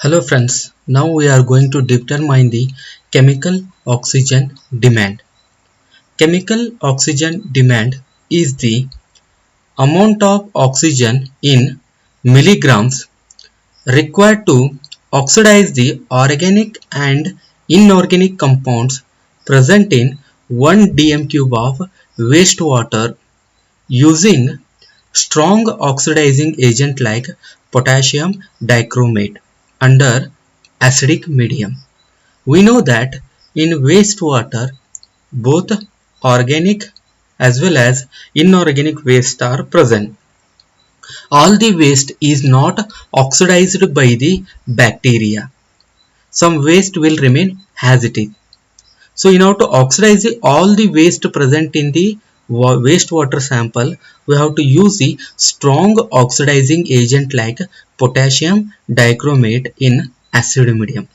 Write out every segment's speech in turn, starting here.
Hello friends, now we are going to determine the chemical oxygen demand. Chemical oxygen demand is the amount of oxygen in milligrams required to oxidize the organic and inorganic compounds present in 1 dm cube of wastewater using strong oxidizing agent like potassium dichromate under acidic medium. We know that in wastewater both organic as well as inorganic waste are present. All the waste is not oxidized by the bacteria. Some waste will remain as it is. So in order to oxidize all the waste present in the wastewater sample, we have to use the strong oxidizing agent like potassium dichromate in acid medium.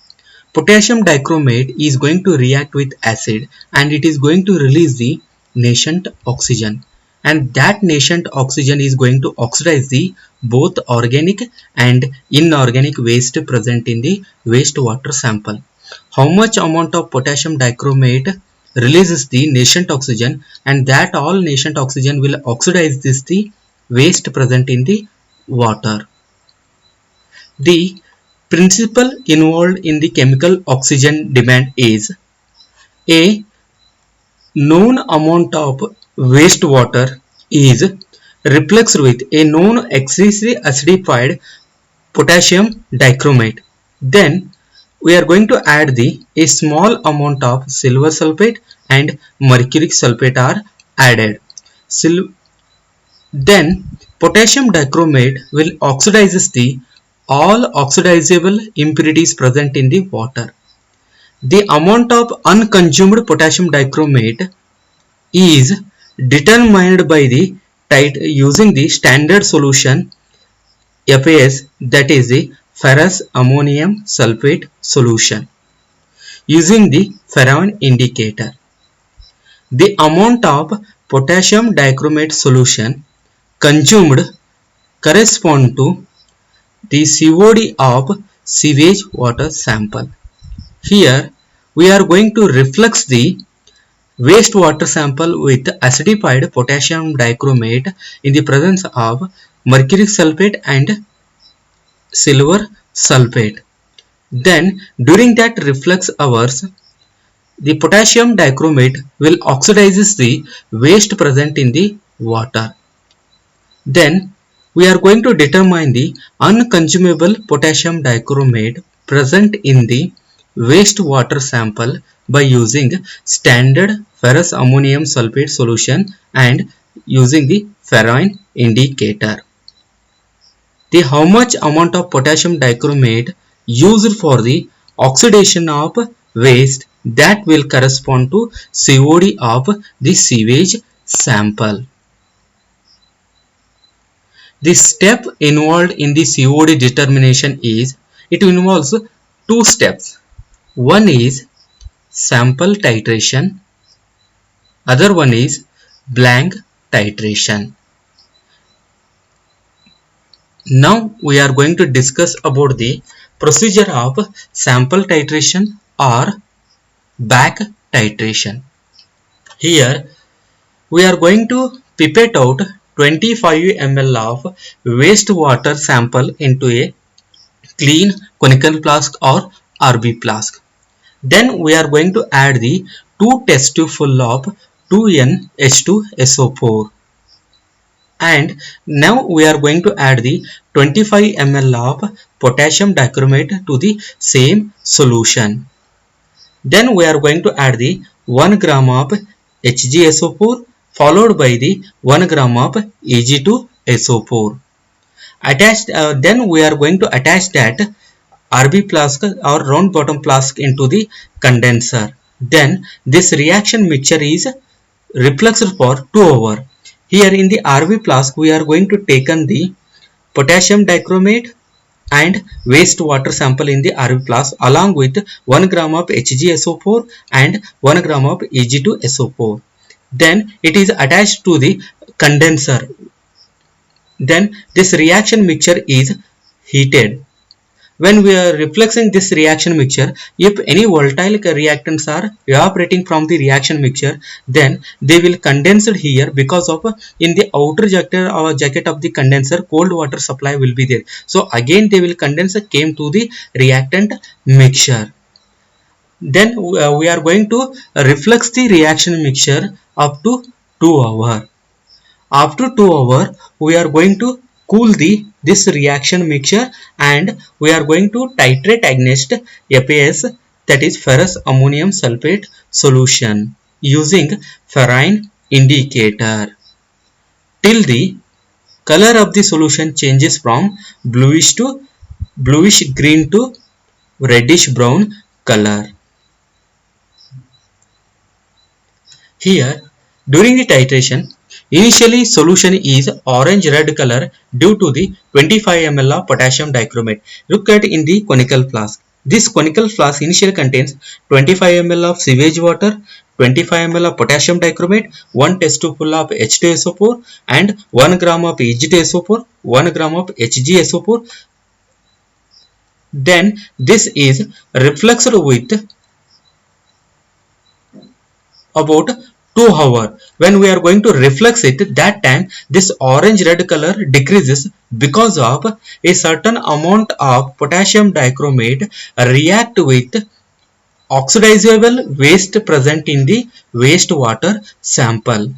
Potassium dichromate is going to react with acid and it is going to release the nascent oxygen, and that nascent oxygen is going to oxidize the both organic and inorganic waste present in the wastewater sample. How much amount of potassium dichromate releases the nascent oxygen, and that all nascent oxygen will oxidize the waste present in the water. The principle involved in the chemical oxygen demand is a known amount of wastewater is replaced with a known excessively acidified potassium dichromate. Then we are going to add a small amount of silver sulfate and mercury sulfate are added. Then potassium dichromate will oxidize the all oxidizable impurities present in the water. The amount of unconsumed potassium dichromate is determined by the using the standard solution FAS, that is the ferrous ammonium sulfate solution, using the Ferron indicator. The amount of potassium dichromate solution consumed correspond to the COD of sewage water sample. Here we are going to reflux the wastewater sample with acidified potassium dichromate in the presence of mercury sulfate and silver sulfate. Then during that reflux hours, the potassium dichromate will oxidize the waste present in the water. Then we are going to determine the unconsumable potassium dichromate present in the wastewater sample by using standard ferrous ammonium sulfate solution and using the Ferron indicator. The how much amount of potassium dichromate used for the oxidation of waste, that will correspond to COD of the sewage sample. The step involved in the COD determination is, it involves two steps. One is sample titration, other one is blank titration. Now we are going to discuss about the procedure of sample titration or back titration. Here we are going to pipette out 25 ml of wastewater sample into a clean conical flask or RB flask. Then we are going to add the 2 test tube full of 2NH2SO4, and now we are going to add the 25 ml of potassium dichromate to the same solution. Then we are going to add the 1 gram of HgSO4 followed by the 1 gram of Ag2SO4. Then we are going to attach that RB flask or round bottom flask into the condenser. Then this reaction mixture is refluxed for 2 hours. Here in the RB flask we are going to take the potassium dichromate and wastewater sample in the RB flask along with 1 gram of HgSO4 and 1 gram of Ag2SO4. Then it is attached to the condenser. Then this reaction mixture is heated. when we are refluxing this reaction mixture, if any volatile reactants are evaporating from the reaction mixture, then they will condense here, because of in the outer jacket of the condenser cold water supply will be there. So again they will condense came to the reactant mixture. Then we are going to reflux the reaction mixture up to 2 hours. After 2 hours, we are going to cool this reaction mixture, and we are going to titrate against FAS, that is ferrous ammonium sulfate solution, using ferrine indicator till the color of the solution changes from bluish green to reddish brown color. Here, during the titration, initially solution is orange red color due to the 25 ml of potassium dichromate. Look at in the conical flask. This conical flask initially contains 25 ml of sewage water, 25 ml of potassium dichromate, 1 test tubeful of H2SO4 and 1 gram of Ag2SO4, 1 gram of HgSO4. Then this is refluxed with about 2 hours. When we are going to reflux it, that time this orange red color decreases because of a certain amount of potassium dichromate react with oxidizable waste present in the wastewater sample.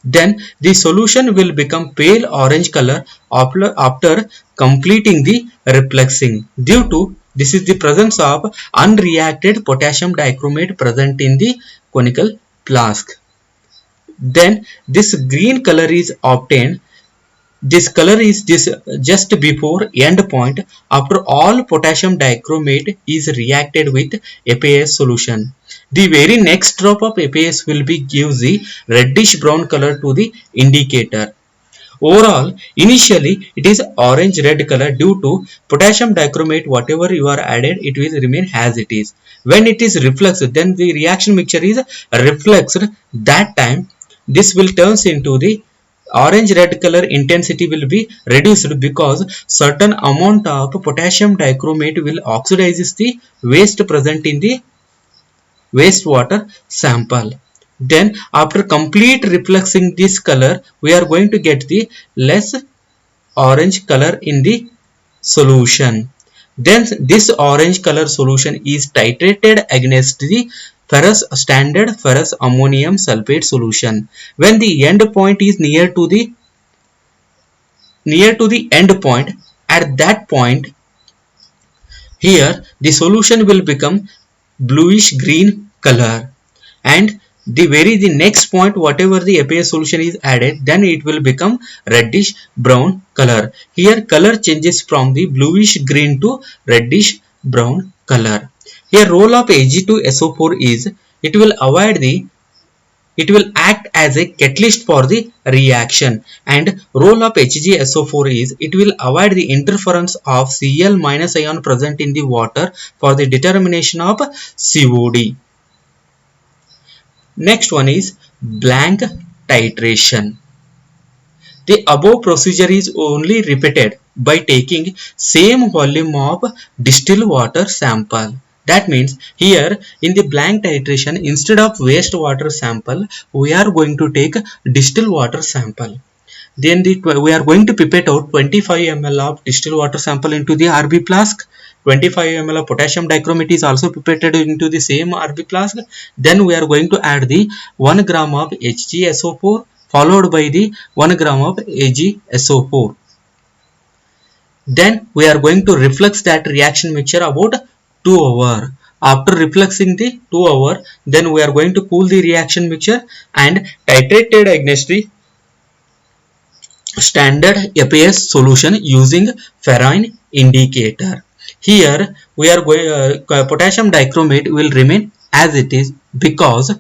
Then the solution will become pale orange color after completing the refluxing, due to this is the presence of unreacted potassium dichromate present in the conical flask. Then this green color is obtained. This color is just before end point after all potassium dichromate is reacted with FAS solution. The very next drop of FAS will be gives the reddish brown color to the indicator. Overall, initially it is orange red color due to potassium dichromate. Whatever you are added, it will remain as it is. When it is refluxed, then the reaction mixture is refluxed. That time this will turns into the orange red color intensity will be reduced, because certain amount of potassium dichromate will oxidizes the waste present in the wastewater sample. Then after complete refluxing this color, we are going to get the less orange color in the solution. Then this orange color solution is titrated against the standard ferrous ammonium sulfate solution. When the end point is near to the end point, at that point here the solution will become bluish green color, and the next point whatever the FAS solution is added, then it will become reddish brown color. Here color changes from the bluish green to reddish brown color. Here role of Ag2SO4 is it will act as a catalyst for the reaction, and role of HgSO4 is it will avoid the interference of Cl- ion present in the water for the determination of COD. Next one is blank titration. The above procedure is only repeated by taking same volume of distilled water sample. That means here in the blank titration, instead of wastewater sample, we are going to take distilled water sample. Then we are going to pipette out 25 ml of distilled water sample into the RB flask. 25 ml of potassium dichromate is also pipetted into the same RB flask. Then we are going to add the 1 gram of HgSO4 followed by the 1 gram of AgSO4. Then we are going to reflux that reaction mixture about 2 hours. After refluxing the 2 hours, then we are going to cool the reaction mixture and titrate it against the standard FAS solution using ferrine indicator. Here we are going potassium dichromate will remain as it is, because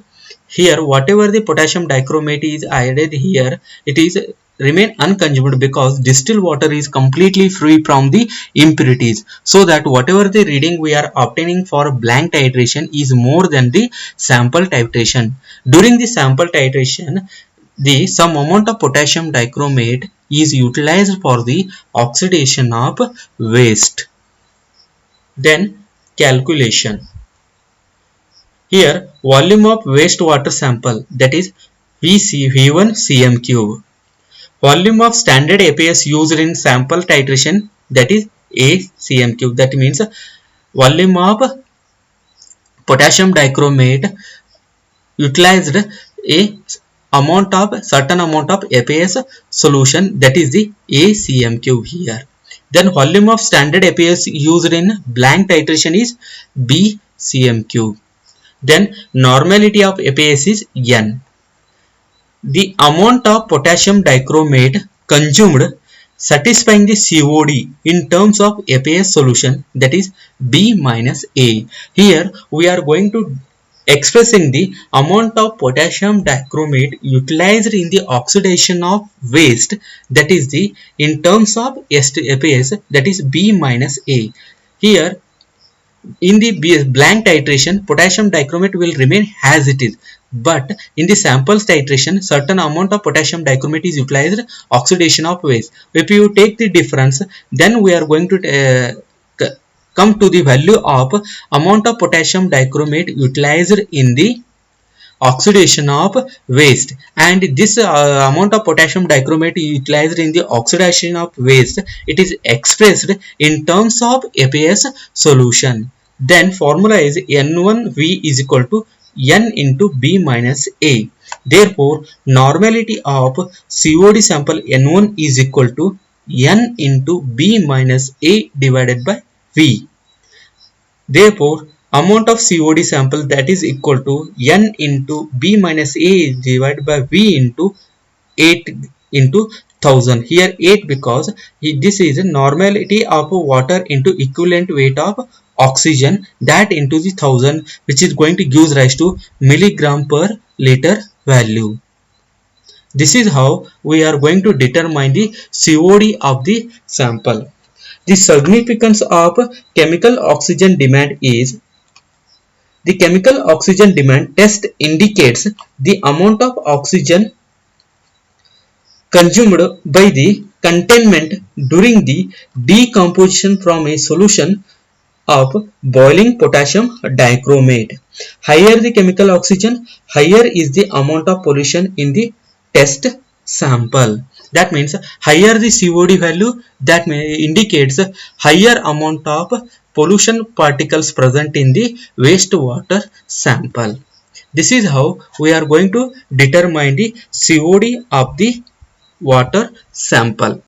here whatever the potassium dichromate is added here, it is remain unconsumed because distilled water is completely free from the impurities, so that whatever the reading we are obtaining for blank titration is more than the sample titration. During the sample titration, some amount of potassium dichromate is utilized for the oxidation of waste. Then calculation. Here volume of wastewater sample, that is V1 cm cube. Volume of standard APS used in sample titration, that is A cm cube. That means volume of potassium dichromate utilized a certain amount of APS solution, that is the A cm cube here. Then volume of standard APS used in blank titration is B cm cube. Then normality of APS is N. The amount of potassium dichromate consumed satisfying the COD in terms of APS solution, that is B minus A. Here we are going to expressing the amount of potassium dichromate utilized in the oxidation of waste, that is the in terms of APS, that is B minus A. Here in the blank titration, potassium dichromate will remain as it is, but in the samples titration, certain amount of potassium dichromate is utilized oxidation of waste. If you take the difference, then we are going to come to the value of amount of potassium dichromate utilized in the oxidation of waste, and this amount of potassium dichromate utilized in the oxidation of waste, it is expressed in terms of APS solution. Then formula is N1V is equal to N into B minus A. Therefore normality of COD sample N1 is equal to N into B minus A divided by V. Therefore amount of COD sample, that is equal to N into B minus A divided by V into 8 into 1000. Here 8 because this is a normality of water into equivalent weight of oxygen, that into the 1000, which is going to give rise to milligram per liter value. This is how we are going to determine the COD of the sample. The significance of chemical oxygen demand is, the chemical oxygen demand test indicates the amount of oxygen consumed by the containment during the decomposition from a solution of boiling potassium dichromate. Higher the chemical oxygen, higher is the amount of pollution in the test sample. That means higher the COD value, that indicates higher amount of pollution particles present in the wastewater sample. This is how we are going to determine the COD of the water sample.